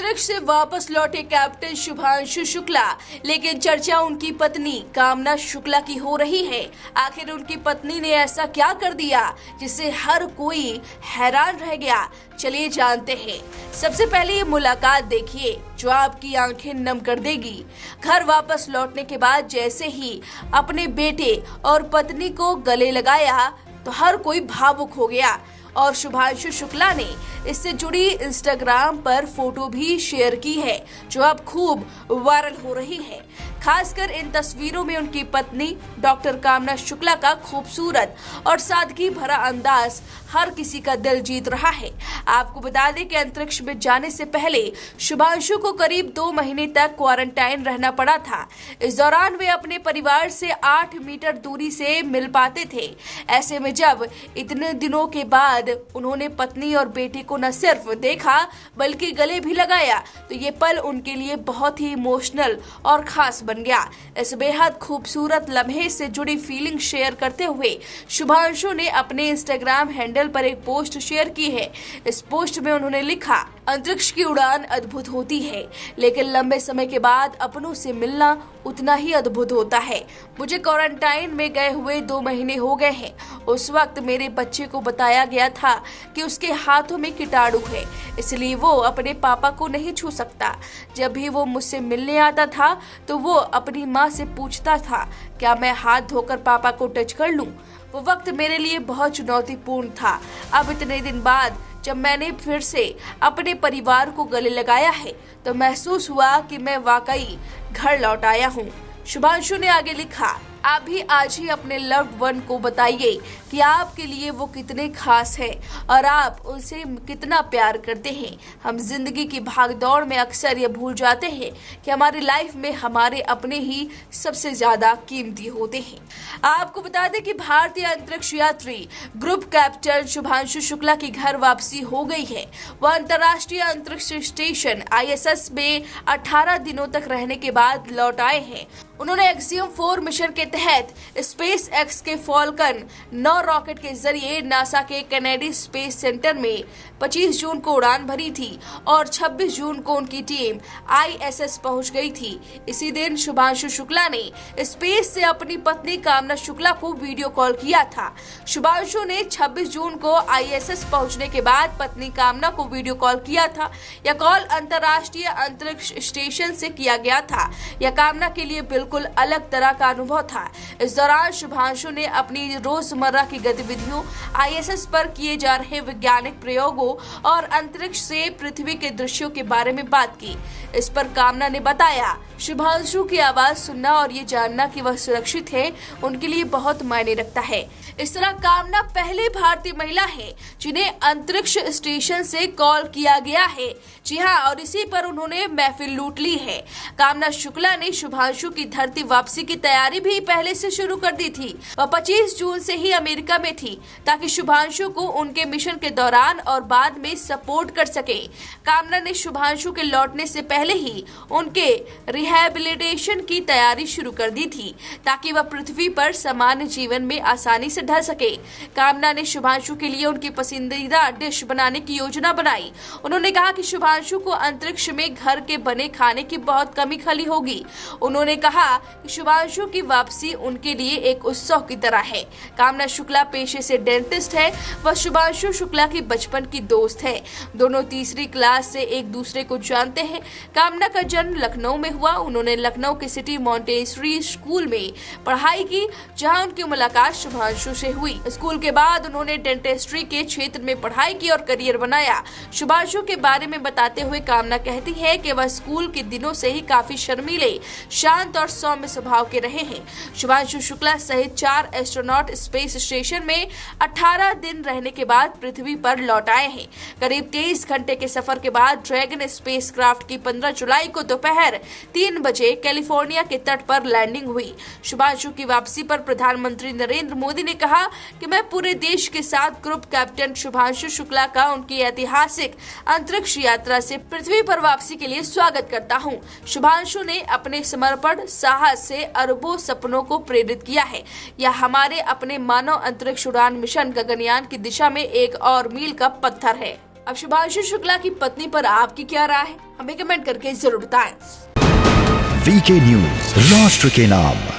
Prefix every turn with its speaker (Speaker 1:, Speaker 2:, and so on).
Speaker 1: अंतरिक्ष से वापस लौटे कैप्टन शुभांशु शुक्ला, लेकिन चर्चा उनकी पत्नी कामना शुक्ला की हो रही है। आखिर उनकी पत्नी ने ऐसा क्या कर दिया जिससे हर कोई हैरान रह गया? चलिए जानते हैं। सबसे पहले ये मुलाकात देखिए जो आपकी आंखें नम कर देगी। घर वापस लौटने के बाद जैसे ही अपने बेटे और पत्नी को गले लगाया तो हर कोई भावुक हो गया और शुभांशु शुक्ला ने इससे जुड़ी इंस्टाग्राम पर फोटो भी शेयर की है जो अब खूब वायरल हो रही है। खासकर इन तस्वीरों में उनकी पत्नी डॉक्टर कामना शुक्ला का खूबसूरत और सादगी भरा अंदाज हर किसी का दिल जीत रहा है। आपको बता दें कि अंतरिक्ष में जाने से पहले शुभांशु को करीब 2 महीने तक क्वारंटाइन रहना पड़ा था। इस दौरान वे अपने परिवार से 8 मीटर दूरी से मिल पाते थे। ऐसे में जब इतने दिनों के बाद उन्होंने पत्नी और बेटे को न सिर्फ देखा बल्कि गले भी लगाया तो ये पल उनके लिए बहुत ही इमोशनल और खास बन गया। इस बेहद खूबसूरत लम्हे से जुड़ी फीलिंग शेयर करते हुए शुभांशु ने अपने इंस्टाग्राम हैंडल पर एक पोस्ट शेयर की है। इस पोस्ट में उन्होंने लिखा, अंतरिक्ष की उड़ान अद्भुत होती है लेकिन लंबे समय के बाद अपनों से मिलना उतना ही अद्भुत होता है। मुझे क्वारंटाइन में गए हुए 2 महीने हो गए हैं। उस वक्त मेरे बच्चे को बताया गया था कि उसके हाथों में कीटाणु है, इसलिए वो अपने पापा को नहीं छू सकता। जब भी वो मुझसे मिलने आता था तो वो अपनी माँ से पूछता था क्या मैं हाथ धोकर पापा को टच कर लूं। वो वक्त मेरे लिए बहुत चुनौतीपूर्ण था। अब इतने दिन बाद जब मैंने फिर से अपने परिवार को गले लगाया है तो महसूस हुआ कि मैं वाकई घर लौट आया हूँ। शुभांशु ने आगे लिखा, आप भी आज ही अपने लव्ड वन को बताइए कि आपके लिए वो कितने खास हैं और आप उनसे कितना प्यार करते हैं। हम जिंदगी की भागदौड़ में अक्सर ये भूल जाते हैं कि हमारी लाइफ में हमारे अपने ही सबसे ज्यादा कीमती होते हैं। आपको बता दें कि भारतीय अंतरिक्ष यात्री ग्रुप कैप्टन शुभांशु शुक्ला की घर वापसी हो गई है। वह अंतर्राष्ट्रीय अंतरिक्ष स्टेशन ISS में 18 दिनों तक रहने के बाद लौट आए हैं। उन्होंने एक्सियम 4 मिशन के तहत स्पेस एक्स के फॉल्कन 9 रॉकेट के जरिए नासा के कैनेडी स्पेस सेंटर में 25 जून को उड़ान भरी थी और 26 जून को उनकी टीम ISS पहुंच गई थी। इसी दिन शुभांशु शुक्ला ने स्पेस से अपनी पत्नी कामना शुक्ला को वीडियो कॉल किया था। शुभांशु ने 26 जून को ISS पहुंचने के बाद पत्नी कामना को वीडियो कॉल किया था। यह कॉल अंतर्राष्ट्रीय अंतरिक्ष स्टेशन से किया गया था। यह कामना के लिए बिल्कुल अलग तरह का अनुभव था। इस दौरान शुभांशु ने अपनी रोजमर्रा की गतिविधियों, ISS पर किए जा रहे वैज्ञानिक प्रयोगों और अंतरिक्ष से पृथ्वी के दृश्यों के बारे में बात की। इस पर कामना ने बताया, शुभांशु की आवाज सुनना और ये जानना कि वह सुरक्षित है उनके लिए बहुत मायने रखता है। इस तरह कामना पहली भारतीय महिला है जिन्हें अंतरिक्ष स्टेशन से कॉल किया गया है। जी हाँ, और इसी पर उन्होंने महफिल लूट ली है। कामना शुक्ला ने शुभांशु की धरती वापसी की तैयारी भी पहले से शुरू कर दी थी। वह 25 जून से ही अमेरिका में थी ताकि शुभांशु को उनके मिशन के दौरान और बाद में सपोर्ट कर सके। कामना ने शुभांशु के लौटने से पहले ही उनके रिहैबिलिटेशन की तैयारी शुरू कर दी थी ताकि वह पृथ्वी पर सामान्य जीवन में आसानी से ढल सके। कामना ने शुभांशु के लिए उनकी पसंदीदा डिश बनाने की योजना बनाई। उन्होंने कहा कि शुभांशु को अंतरिक्ष में घर के बने खाने की बहुत कमी खली होगी। उन्होंने कहा कि शुभांशु की वापसी उनके लिए एक उत्सव की तरह है। कामना शुक्ला पेशे से डेंटिस्ट है। वह शुभांशु शुक्ला की बचपन की दोस्त है। दोनों तीसरी क्लास से एक दूसरे को जानते हैं। कामना का जन्म लखनऊ में हुआ। उन्होंने लखनऊ के सिटी मॉन्टेसरी स्कूल में पढ़ाई की जहां उनकी मुलाकात शुभांशु से हुई। स्कूल के बाद उन्होंने डेंटिस्ट्री के क्षेत्र में पढ़ाई की और करियर बनाया। शुभांशु के बारे में बताते हुए कामना कहती है कि वह स्कूल के दिनों से ही काफी शर्मीले, शांत और सौम्य स्वभाव के रहे हैं। शुभांशु शुक्ला सहित 4 एस्ट्रोनॉट स्पेस स्टेशन में 18 दिन रहने के बाद पृथ्वी पर लौट आए हैं। करीब 23 घंटे के सफर के बाद ड्रैगन स्पेसक्राफ्ट की 15 जुलाई को दोपहर 3 बजे कैलिफोर्निया के तट पर लैंडिंग हुई। शुभांशु की वापसी पर प्रधानमंत्री नरेंद्र मोदी ने कहा कि मैं पूरे देश के साथ ग्रुप कैप्टन शुभांशु शुक्ला का उनकी ऐतिहासिक अंतरिक्ष यात्रा से पृथ्वी पर वापसी के लिए स्वागत करता हूं। शुभांशु ने अपने समर्पण, साहस से अरबों सपनों को प्रेरित किया है। यह हमारे अपने मानव अंतरिक्ष उड़ान मिशन गगनयान की दिशा में एक और मील का पत्थर है। अब शुभांशु शुक्ला की पत्नी पर आपकी क्या राय है, हमें कमेंट करके जरूर बताएं।
Speaker 2: वीके न्यूज, राष्ट्र के नाम।